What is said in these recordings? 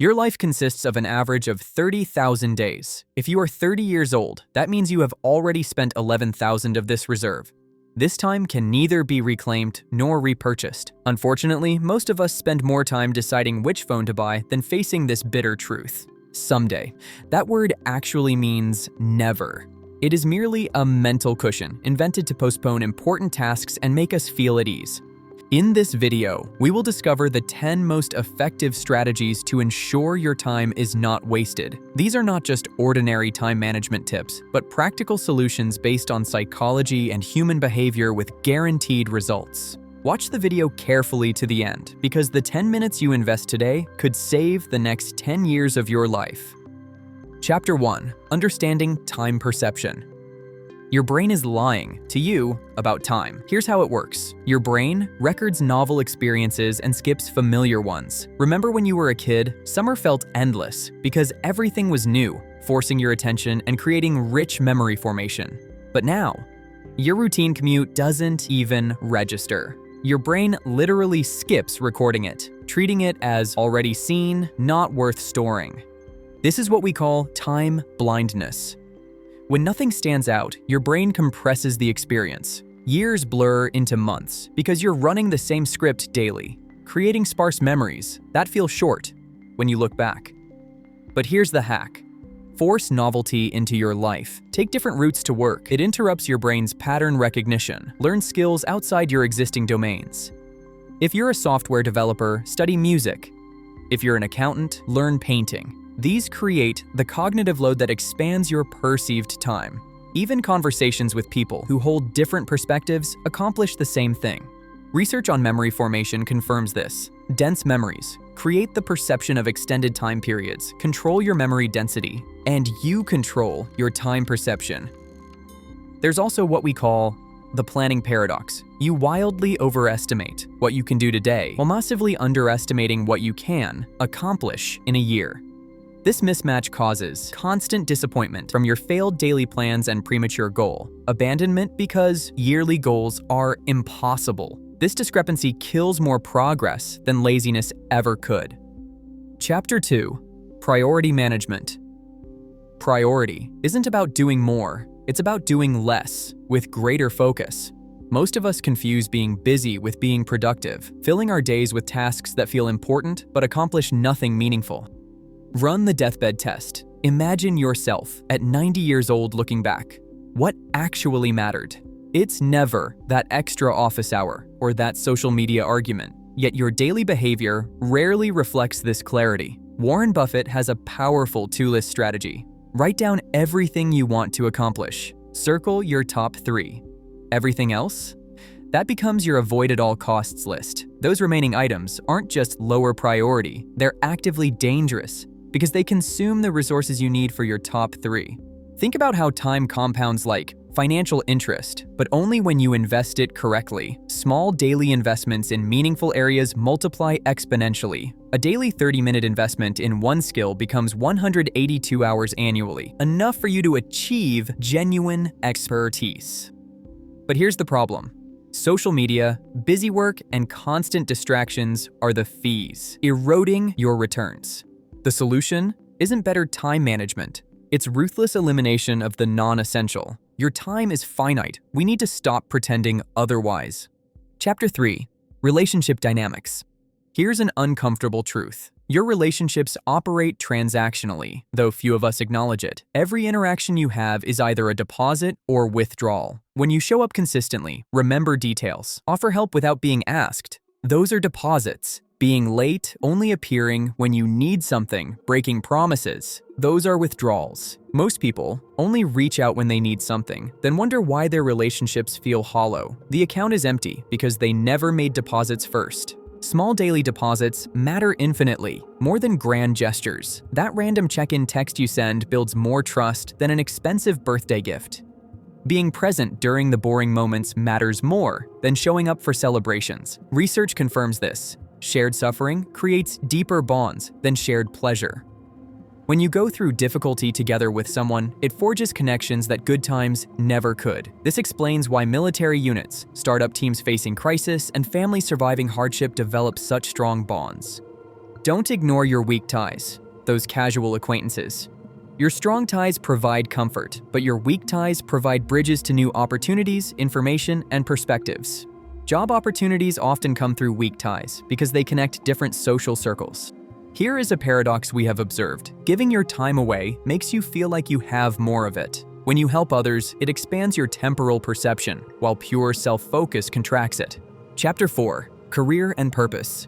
Your life consists of an average of 30,000 days. If you are 30 years old, that means you have already spent 11,000 of this reserve. This time can neither be reclaimed nor repurchased. Unfortunately, most of us spend more time deciding which phone to buy than facing this bitter truth. Someday. That word actually means never. It is merely a mental cushion invented to postpone important tasks and make us feel at ease. In this video, we will discover the 10 most effective strategies to ensure your time is not wasted. These are not just ordinary time management tips, but practical solutions based on psychology and human behavior with guaranteed results. Watch the video carefully to the end, because the 10 minutes you invest today could save the next 10 years of your life. Chapter 1. Understanding Time Perception. Your brain is lying to you about time. Here's how it works. Your brain records novel experiences and skips familiar ones. Remember when you were a kid? Summer felt endless because everything was new, forcing your attention and creating rich memory formation. But now, your routine commute doesn't even register. Your brain literally skips recording it, treating it as already seen, not worth storing. This is what we call time blindness. When nothing stands out, your brain compresses the experience. Years blur into months because you're running the same script daily, creating sparse memories that feel short when you look back. But here's the hack. Force novelty into your life. Take different routes to work. It interrupts your brain's pattern recognition. Learn skills outside your existing domains. If you're a software developer, study music. If you're an accountant, learn painting. These create the cognitive load that expands your perceived time. Even conversations with people who hold different perspectives accomplish the same thing. Research on memory formation confirms this. Dense memories create the perception of extended time periods, control your memory density, and you control your time perception. There's also what we call the planning paradox. You wildly overestimate what you can do today while massively underestimating what you can accomplish in a year. This mismatch causes constant disappointment from your failed daily plans and premature goal, abandonment because yearly goals are impossible. This discrepancy kills more progress than laziness ever could. Chapter 2. Priority Management. Priority isn't about doing more, it's about doing less with greater focus. Most of us confuse being busy with being productive, filling our days with tasks that feel important but accomplish nothing meaningful. Run the deathbed test. Imagine yourself at 90 years old looking back. What actually mattered? It's never that extra office hour or that social media argument. Yet your daily behavior rarely reflects this clarity. Warren Buffett has a powerful two-list strategy. Write down everything you want to accomplish. Circle your top 3. Everything else? That becomes your avoid-at-all-costs list. Those remaining items aren't just lower priority, they're actively dangerous, because they consume the resources you need for your top 3. Think about how time compounds like financial interest, but only when you invest it correctly. Small daily investments in meaningful areas multiply exponentially. A daily 30-minute investment in one skill becomes 182 hours annually, enough for you to achieve genuine expertise. But here's the problem. Social media, busy work, and constant distractions are the fees, eroding your returns. The solution isn't better time management. It's ruthless elimination of the non-essential. Your time is finite. We need to stop pretending otherwise. Chapter 3. Relationship Dynamics. Here's an uncomfortable truth. Your relationships operate transactionally, though few of us acknowledge it. Every interaction you have is either a deposit or withdrawal. When you show up consistently, remember details, offer help without being asked, those are deposits. Being late, only appearing when you need something, breaking promises, those are withdrawals. Most people only reach out when they need something, then wonder why their relationships feel hollow. The account is empty because they never made deposits first. Small daily deposits matter infinitely, more than grand gestures. That random check-in text you send builds more trust than an expensive birthday gift. Being present during the boring moments matters more than showing up for celebrations. Research confirms this. Shared suffering creates deeper bonds than shared pleasure. When you go through difficulty together with someone, it forges connections that good times never could. This explains why military units, startup teams facing crisis, and families surviving hardship develop such strong bonds. Don't ignore your weak ties, those casual acquaintances. Your strong ties provide comfort, but your weak ties provide bridges to new opportunities, information, and perspectives. Job opportunities often come through weak ties because they connect different social circles. Here is a paradox we have observed. Giving your time away makes you feel like you have more of it. When you help others, it expands your temporal perception, while pure self-focus contracts it. Chapter 4. Career and Purpose.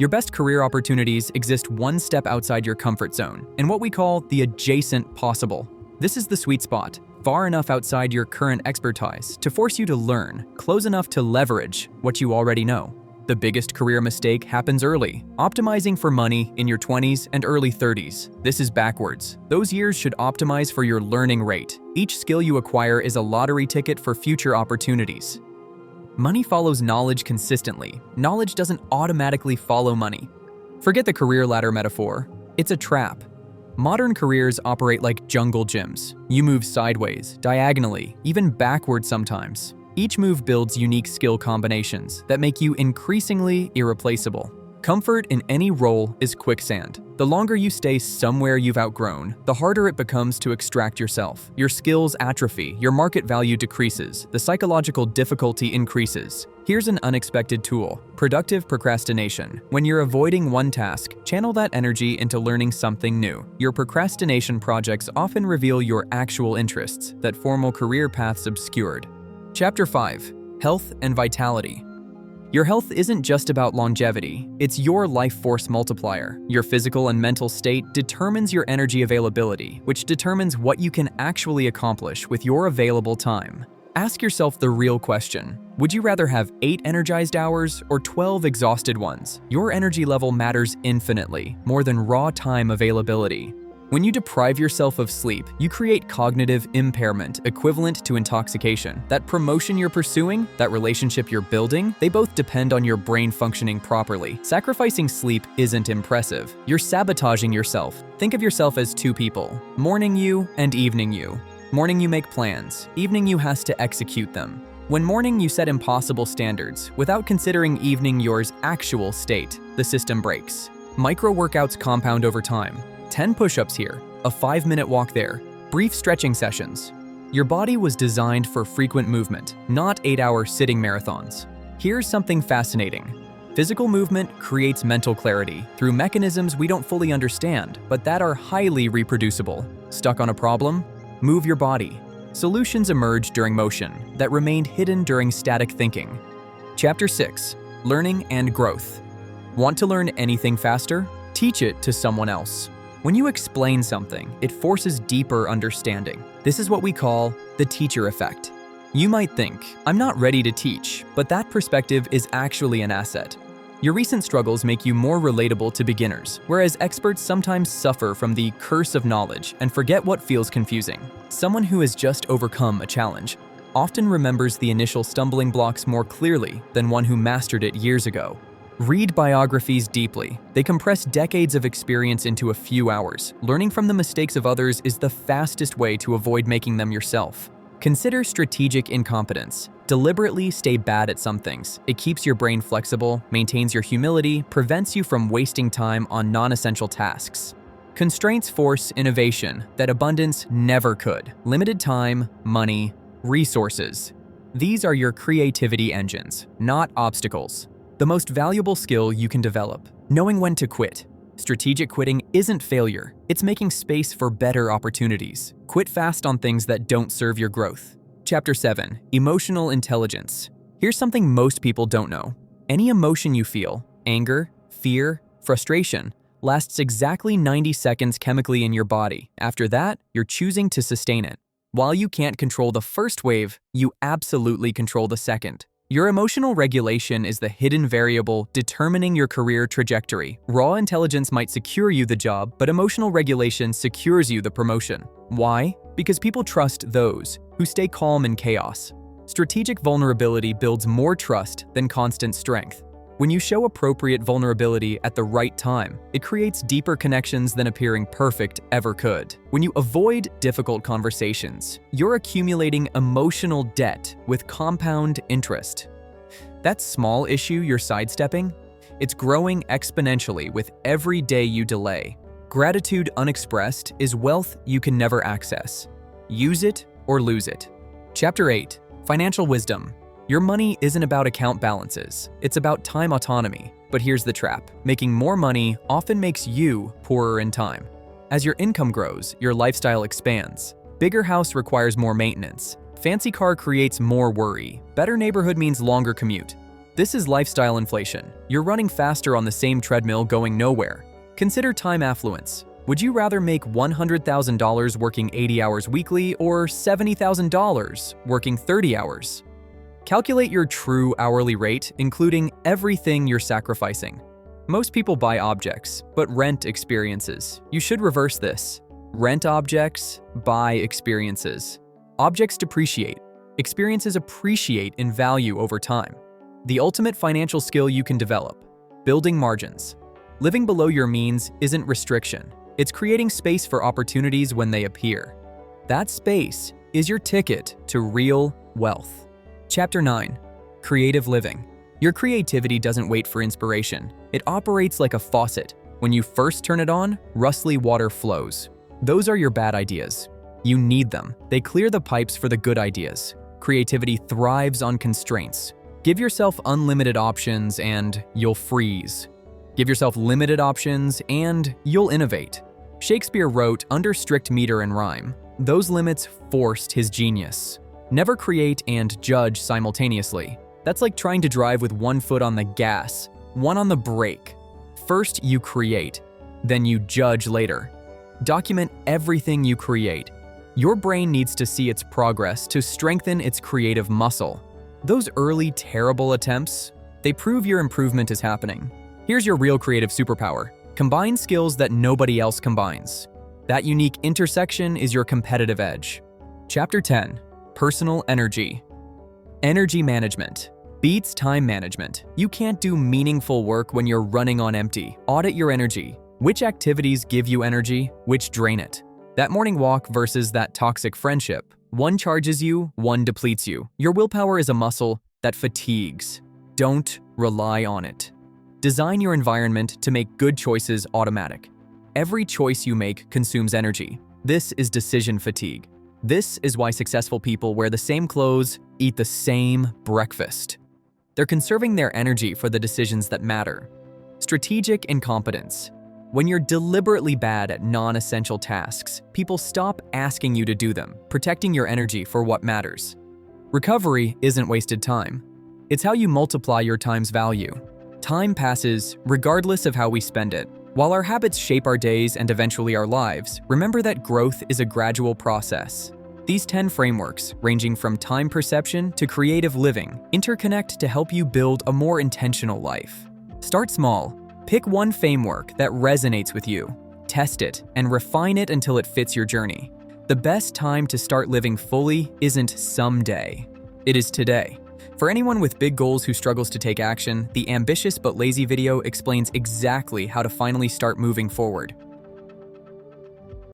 Your best career opportunities exist one step outside your comfort zone, in what we call the adjacent possible. This is the sweet spot, far enough outside your current expertise to force you to learn, close enough to leverage what you already know. The biggest career mistake happens early, optimizing for money in your 20s and early 30s. This is backwards. Those years should optimize for your learning rate. Each skill you acquire is a lottery ticket for future opportunities. Money follows knowledge consistently. Knowledge doesn't automatically follow money. Forget the career ladder metaphor. It's a trap. Modern careers operate like jungle gyms. You move sideways, diagonally, even backwards sometimes. Each move builds unique skill combinations that make you increasingly irreplaceable. Comfort in any role is quicksand. The longer you stay somewhere you've outgrown, the harder it becomes to extract yourself. Your skills atrophy, your market value decreases, the psychological difficulty increases. Here's an unexpected tool: productive procrastination. When you're avoiding one task, channel that energy into learning something new. Your procrastination projects often reveal your actual interests that formal career paths obscured. Chapter 5. Health and Vitality. Your health isn't just about longevity, it's your life force multiplier. Your physical and mental state determines your energy availability, which determines what you can actually accomplish with your available time. Ask yourself the real question: would you rather have 8 energized hours or 12 exhausted ones? Your energy level matters infinitely, more than raw time availability. When you deprive yourself of sleep, you create cognitive impairment equivalent to intoxication. That promotion you're pursuing, that relationship you're building, they both depend on your brain functioning properly. Sacrificing sleep isn't impressive. You're sabotaging yourself. Think of yourself as two people: morning you and evening you. Morning you make plans, evening you has to execute them. When morning you set impossible standards, without considering evening yours actual state, the system breaks. Micro workouts compound over time. 10 push-ups here, a 5-minute walk there, brief stretching sessions. Your body was designed for frequent movement, not 8-hour sitting marathons. Here's something fascinating. Physical movement creates mental clarity through mechanisms we don't fully understand, but that are highly reproducible. Stuck on a problem? Move your body. Solutions emerge during motion that remained hidden during static thinking. Chapter 6. Learning and Growth. Want to learn anything faster? Teach it to someone else. When you explain something, it forces deeper understanding. This is what we call the teacher effect. You might think, I'm not ready to teach, but that perspective is actually an asset. Your recent struggles make you more relatable to beginners, whereas experts sometimes suffer from the curse of knowledge and forget what feels confusing. Someone who has just overcome a challenge often remembers the initial stumbling blocks more clearly than one who mastered it years ago. Read biographies deeply. They compress decades of experience into a few hours. Learning from the mistakes of others is the fastest way to avoid making them yourself. Consider strategic incompetence. Deliberately stay bad at some things. It keeps your brain flexible, maintains your humility, prevents you from wasting time on non-essential tasks. Constraints force innovation that abundance never could. Limited time, money, resources. These are your creativity engines, not obstacles. The most valuable skill you can develop: knowing when to quit. Strategic quitting isn't failure, it's making space for better opportunities. Quit fast on things that don't serve your growth. Chapter 7. Emotional Intelligence. Here's something most people don't know. Any emotion you feel, anger, fear, frustration, lasts exactly 90 seconds chemically in your body. After that, you're choosing to sustain it. While you can't control the first wave, you absolutely control the second. Your emotional regulation is the hidden variable determining your career trajectory. Raw intelligence might secure you the job, but emotional regulation secures you the promotion. Why? Because people trust those who stay calm in chaos. Strategic vulnerability builds more trust than constant strength. When you show appropriate vulnerability at the right time, it creates deeper connections than appearing perfect ever could. When you avoid difficult conversations, you're accumulating emotional debt with compound interest. That small issue you're sidestepping? It's growing exponentially with every day you delay. Gratitude unexpressed is wealth you can never access. Use it or lose it. Chapter 8. Financial Wisdom. Your money isn't about account balances, it's about time autonomy. But here's the trap. Making more money often makes you poorer in time. As your income grows, your lifestyle expands. Bigger house requires more maintenance. Fancy car creates more worry. Better neighborhood means longer commute. This is lifestyle inflation. You're running faster on the same treadmill going nowhere. Consider time affluence. Would you rather make $100,000 working 80 hours weekly or $70,000 working 30 hours? Calculate your true hourly rate, including everything you're sacrificing. Most people buy objects, but rent experiences. You should reverse this. Rent objects, buy experiences. Objects depreciate. Experiences appreciate in value over time. The ultimate financial skill you can develop: building margins. Living below your means isn't restriction. It's creating space for opportunities when they appear. That space is your ticket to real wealth. Chapter 9. Creative Living. Your creativity doesn't wait for inspiration. It operates like a faucet. When you first turn it on, rustly water flows. Those are your bad ideas. You need them. They clear the pipes for the good ideas. Creativity thrives on constraints. Give yourself unlimited options and you'll freeze. Give yourself limited options and you'll innovate. Shakespeare wrote under strict meter and rhyme. Those limits forced his genius. Never create and judge simultaneously. That's like trying to drive with one foot on the gas, one on the brake. First you create, then you judge later. Document everything you create. Your brain needs to see its progress to strengthen its creative muscle. Those early terrible attempts, they prove your improvement is happening. Here's your real creative superpower. Combine skills that nobody else combines. That unique intersection is your competitive edge. Chapter 10. Personal Energy. Energy management beats time management. You can't do meaningful work when you're running on empty. Audit your energy. Which activities give you energy, which drain it? That morning walk versus that toxic friendship. One charges you, one depletes you. Your willpower is a muscle that fatigues. Don't rely on it. Design your environment to make good choices automatic. Every choice you make consumes energy. This is decision fatigue. This is why successful people wear the same clothes, eat the same breakfast. They're conserving their energy for the decisions that matter. Strategic incompetence. When you're deliberately bad at non-essential tasks, people stop asking you to do them, protecting your energy for what matters. Recovery isn't wasted time. It's how you multiply your time's value. Time passes regardless of how we spend it. While our habits shape our days and eventually our lives, remember that growth is a gradual process. These 10 frameworks, ranging from time perception to creative living, interconnect to help you build a more intentional life. Start small. Pick one framework that resonates with you. Test it and refine it until it fits your journey. The best time to start living fully isn't someday. It is today. For anyone with big goals who struggles to take action, the Ambitious but Lazy video explains exactly how to finally start moving forward.